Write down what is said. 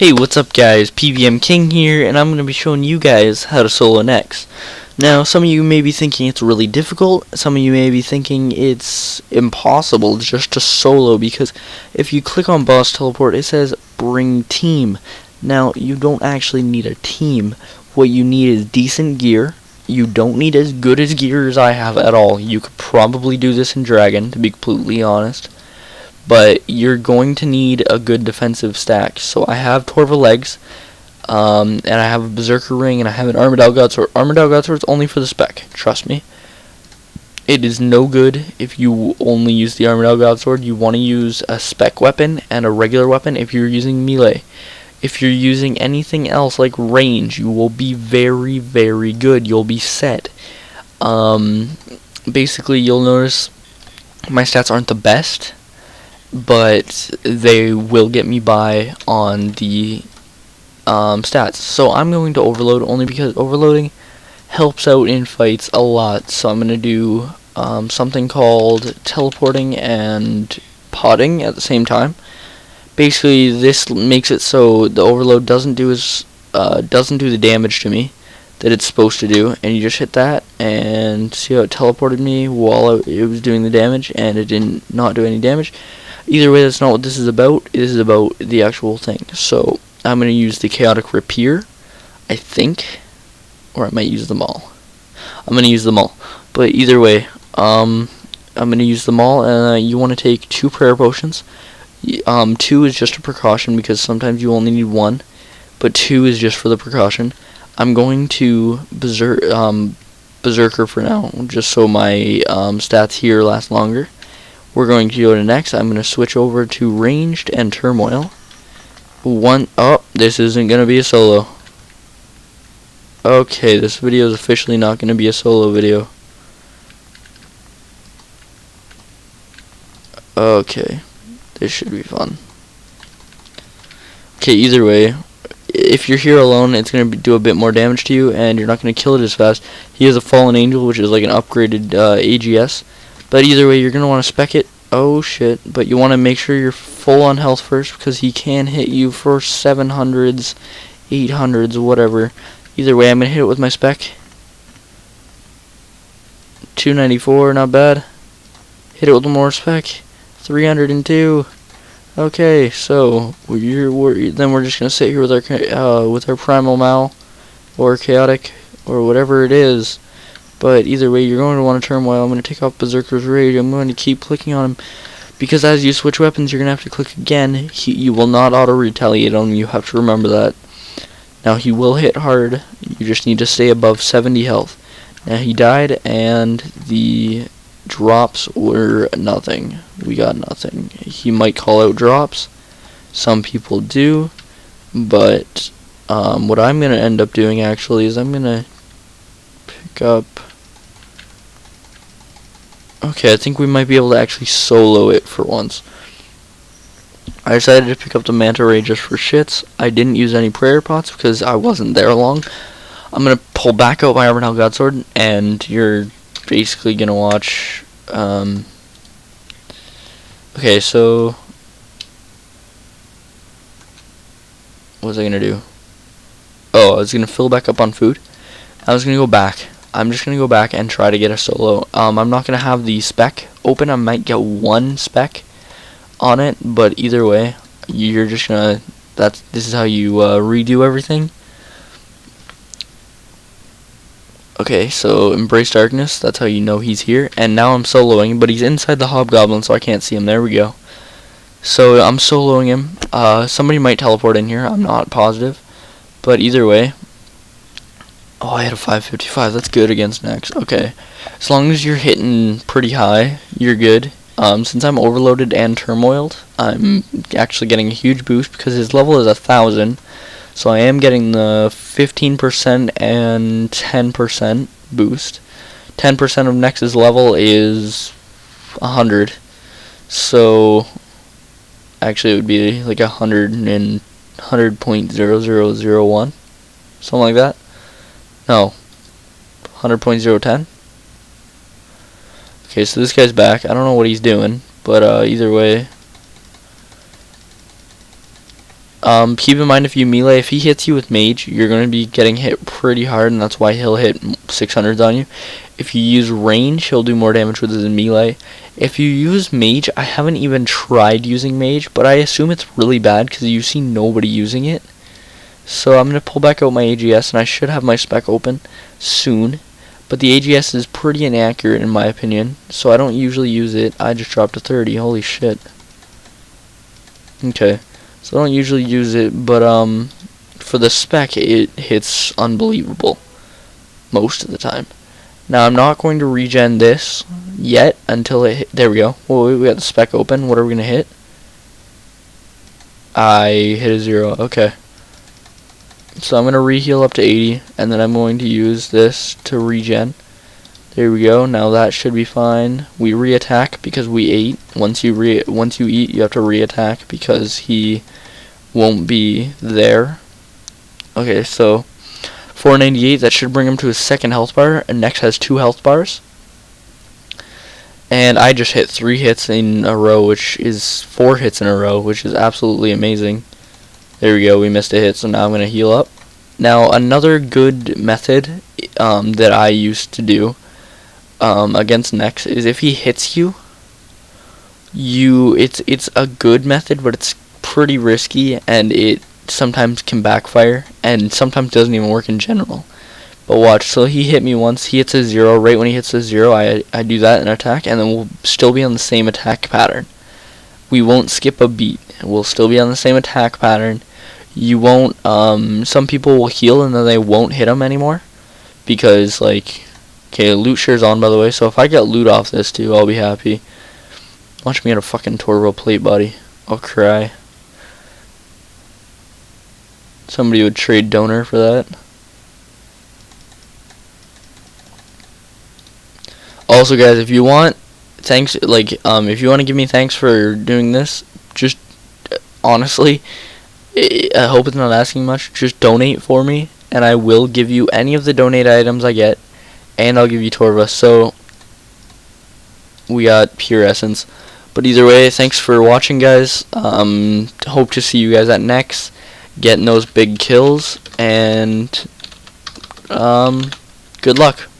Hey, what's up guys? PVM King here, and I'm going to be showing you guys how to solo Nex. Now, some of you may be thinking it's really difficult, some of you may be thinking it's impossible just to solo, because if you click on boss teleport, it says bring team. Now, you don't actually need a team. What you need is decent gear. You don't need as good as gear as I have at all. You could probably do this in Dragon, to be completely honest. But you're going to need a good defensive stack. So I have Torva legs, and I have a Berserker ring, and I have an Armadale Godsword. Armadale Godsword is only for the spec, trust me. It is no good if you only use the Armadale Godsword. You want to use a spec weapon and a regular weapon if you're using melee. If you're using anything else like range, you will be very, very good. You'll be set. Basically, you'll notice my stats aren't the best, but they will get me by on the stats. So I'm going to overload only because overloading helps out in fights a lot. So I'm going to do something called teleporting and potting at the same time. Basically, this makes it so the overload doesn't do the damage to me that it's supposed to do, and you just hit that, and see how it teleported me while it was doing the damage, and it did not do any damage. Either way, that's not what this is about. This is about the actual thing. So I'm going to use the Chaotic Rapier, I think, or I might use them all. I'm going to use them all, but either way, I'm going to use them all, and you want to take 2 prayer potions. 2 is just a precaution because sometimes you only need 1, but 2 is just for the precaution. I'm going to Berserker for now, just so my stats here last longer. We're going to go to next. I'm going to switch over to ranged and turmoil. Oh, this isn't going to be a solo. Okay, this video is officially not going to be a solo video. Okay, this should be fun. Okay, either way, if you're here alone, it's going to do a bit more damage to you, and you're not going to kill it as fast. He has a Fallen Angel, which is like an upgraded AGS. But either way, you're going to want to spec it. Oh shit, but you want to make sure you're full on health first, because he can hit you for 700s, 800s, whatever. Either way, I'm going to hit it with my spec. 294, not bad. Hit it with more spec. 302. Okay, so then we're just going to sit here with our Primal Mal, or Chaotic, or whatever it is. But either way, you're going to want to turmoil. I'm going to take off Berserker's Rage. I'm going to keep clicking on him, because as you switch weapons, you're going to have to click again. You will not auto-retaliate on him. You have to remember that. Now, he will hit hard. You just need to stay above 70 health. Now, he died, and the drops were nothing. We got nothing. He might call out drops. Some people do. But what I'm going to end up doing, actually, is I'm going to pick up... Okay, I think we might be able to actually solo it for once. I decided to pick up the Manta Ray just for shits. I didn't use any prayer pots because I wasn't there long. I'm going to pull back out my Armadale Godsword, and you're basically going to watch... Okay, so... What was I going to do? Oh, I was going to fill back up on food. I was going to go back. I'm just going to go back and try to get a solo. I'm not going to have the spec open. I might get 1 spec on it, but either way, you're just going to... This is how you redo everything. Okay, so Embrace Darkness, that's how you know he's here. And now I'm soloing, but he's inside the Hobgoblin, so I can't see him. There we go. So I'm soloing him. Somebody might teleport in here. I'm not positive. But either way... Oh, I had a 555. That's good against Nex. Okay. As long as you're hitting pretty high, you're good. Since I'm overloaded and turmoiled, I'm actually getting a huge boost because his level is 1,000. So I am getting the 15% and 10% boost. 10% of Nex's level is 100. So actually it would be like 100.0001. Something like that. No. 100.010. Okay, so this guy's back. I don't know what he's doing, but either way, Keep in mind, if you melee, if he hits you with mage, you're going to be getting hit pretty hard, and that's why he'll hit 600s on you. If you use range, he'll do more damage with his melee. If you use mage, I haven't even tried using mage, but I assume it's really bad because you see nobody using it. So I'm going to pull back out my AGS, and I should have my spec open soon. But the AGS is pretty inaccurate in my opinion, so I don't usually use it. I just dropped to 30. Holy shit. Okay. So I don't usually use it, but for the spec, it hits unbelievable most of the time. Now I'm not going to regen this yet until it hit. There we go. Well, we got the spec open. What are we gonna hit? I hit a 0. Okay. So I'm gonna reheal up to 80, and then I'm going to use this to regen. There we go. Now that should be fine. We re-attack because we ate. Once you eat, you have to re-attack because he won't be there. Okay, so 498. That should bring him to his second health bar. And Nex has 2 health bars. And I just hit 3 hits in a row, which is 4 hits in a row, which is absolutely amazing. There we go. We missed a hit, so now I'm gonna heal up. Now another good method that I used to do against Nex is if he hits you, it's a good method, but it's pretty risky, and it sometimes can backfire, and sometimes doesn't even work in general. But watch, so he hit me once, he hits a 0, right when he hits a 0, I do that and attack, and then we'll still be on the same attack pattern. We won't skip a beat, we'll still be on the same attack pattern. You won't, some people will heal and then they won't hit him anymore, because, like, okay, loot share's on, by the way, so if I get loot off this too, I'll be happy. Watch me get a fucking turbo plate, buddy. I'll cry. Somebody would trade donor for that. Also, guys, if you want thanks, like, if you want to give me thanks for doing this, just honestly, I hope it's not asking much. Just donate for me, and I will give you any of the donate items I get, and I'll give you Torva. So we got pure essence. But either way, thanks for watching, guys. Hope to see you guys at Nex, getting those big kills, and good luck.